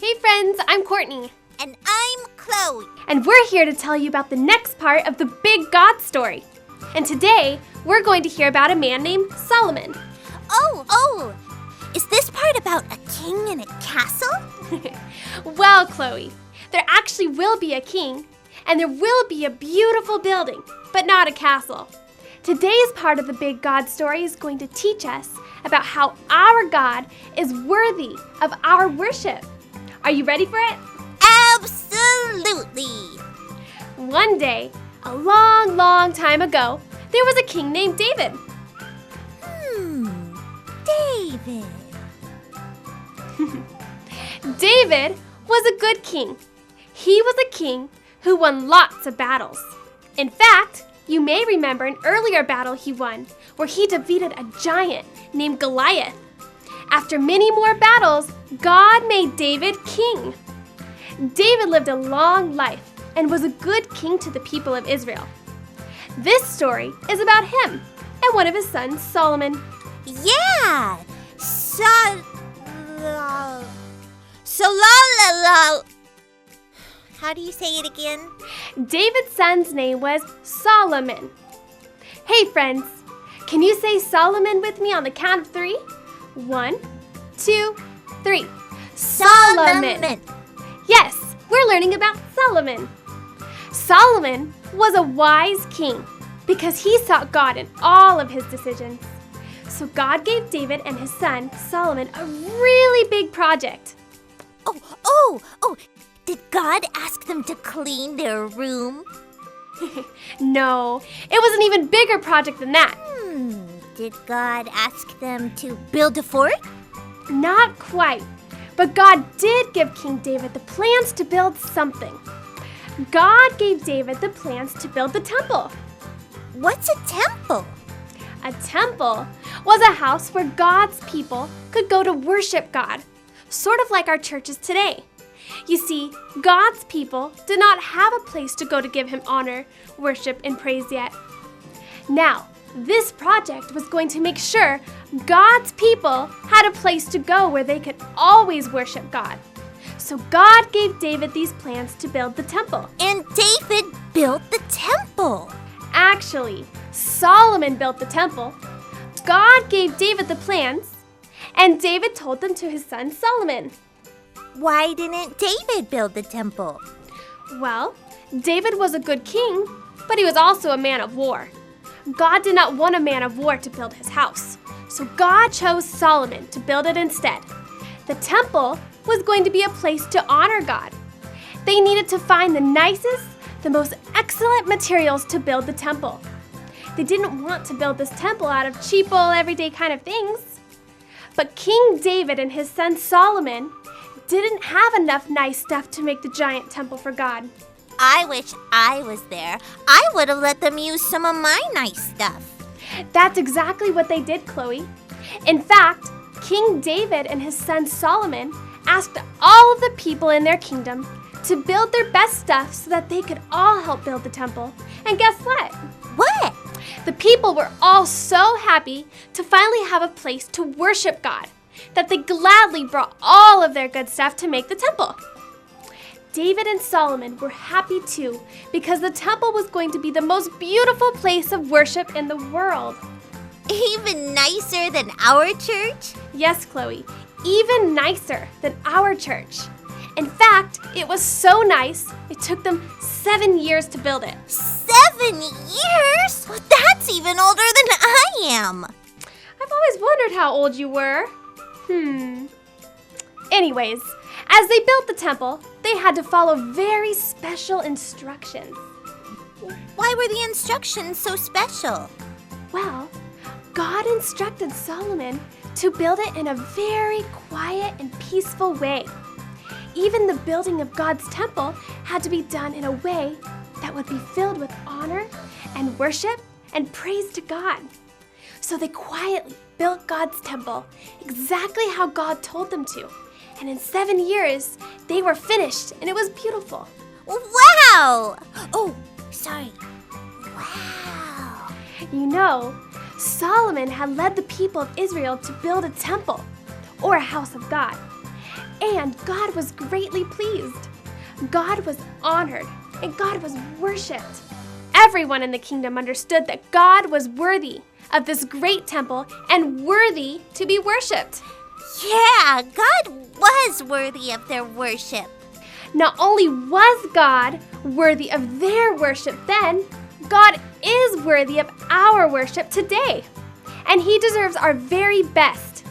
Hey friends, I'm Courtney. And I'm Chloe. And we're here to tell you about the next part of the big God story. And today, we're going to hear about a man named Solomon. Oh, is this part about a king in a castle? Well, Chloe, there actually will be a king, and there will be a beautiful building, but not a castle. Today's part of the big God story is going to teach us about how our God is worthy of our worship. Are you ready for it? Absolutely. One day, a long, long time ago, there was a king named David. David. David was a good king. He was a king who won lots of battles. In fact, you may remember an earlier battle he won where he defeated a giant named Goliath. After many more battles, God made David king. David lived a long life and was a good king to the people of Israel. This story is about him and one of his sons, Solomon. Yeah! How do you say it again? David's son's name was Solomon. Hey friends, can you say Solomon with me on the count of 3? 1, 2, 3. Solomon. Yes, we're learning about Solomon. Solomon was a wise king because he sought God in all of his decisions. So God gave David and his son, Solomon, a really big project. Oh, did God ask them to clean their room? No, it was an even bigger project than that. Did God ask them to build a fort? Not quite, but God did give King David the plans to build something. God gave David the plans to build the temple. What's a temple? A temple was a house where God's people could go to worship God, sort of like our churches today. You see, God's people did not have a place to go to give him honor, worship, and praise yet. Now, this project was going to make sure God's people had a place to go where they could always worship God. So God gave David these plans to build the temple. And David built the temple. Actually, Solomon built the temple. God gave David the plans, and David told them to his son Solomon. Why didn't David build the temple? Well, David was a good king, but he was also a man of war. God did not want a man of war to build his house, so God chose Solomon to build it instead. The temple was going to be a place to honor God. They needed to find the nicest, the most excellent materials to build the temple. They didn't want to build this temple out of cheap old everyday kind of things. But King David and his son Solomon didn't have enough nice stuff to make the giant temple for God. I wish I was there. I would have let them use some of my nice stuff. That's exactly what they did, Chloe. In fact, King David and his son Solomon asked all of the people in their kingdom to build their best stuff so that they could all help build the temple. And guess what? What? The people were all so happy to finally have a place to worship God that they gladly brought all of their good stuff to make the temple. David and Solomon were happy too because the temple was going to be the most beautiful place of worship in the world. Even nicer than our church? Yes, Chloe, even nicer than our church. In fact, it was so nice, it took them 7 years to build it. 7 years? Well, that's even older than I am. I've always wondered how old you were. Anyways, as they built the temple, they had to follow very special instructions. Why were the instructions so special? Well, God instructed Solomon to build it in a very quiet and peaceful way. Even the building of God's temple had to be done in a way that would be filled with honor and worship and praise to God. So they quietly built God's temple exactly how God told them to. And in 7 years, they were finished and it was beautiful. Wow! Oh, sorry. Wow. You know, Solomon had led the people of Israel to build a temple, or a house of God. And God was greatly pleased. God was honored, and God was worshipped. Everyone in the kingdom understood that God was worthy of this great temple and worthy to be worshipped. Yeah, God was worthy of their worship. Not only was God worthy of their worship then, God is worthy of our worship today. And He deserves our very best.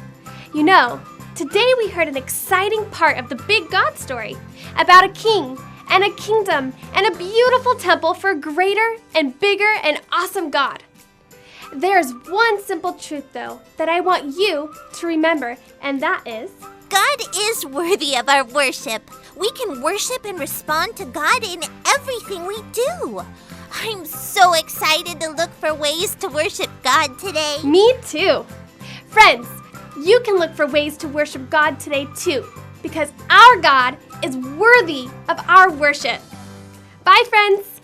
You know, today we heard an exciting part of the big God story about a king and a kingdom and a beautiful temple for a greater and bigger and awesome God. There's one simple truth, though, that I want you to remember, and that is, God is worthy of our worship. We can worship and respond to God in everything we do. I'm so excited to look for ways to worship God today. Me too. Friends, you can look for ways to worship God today too, because our God is worthy of our worship. Bye, friends.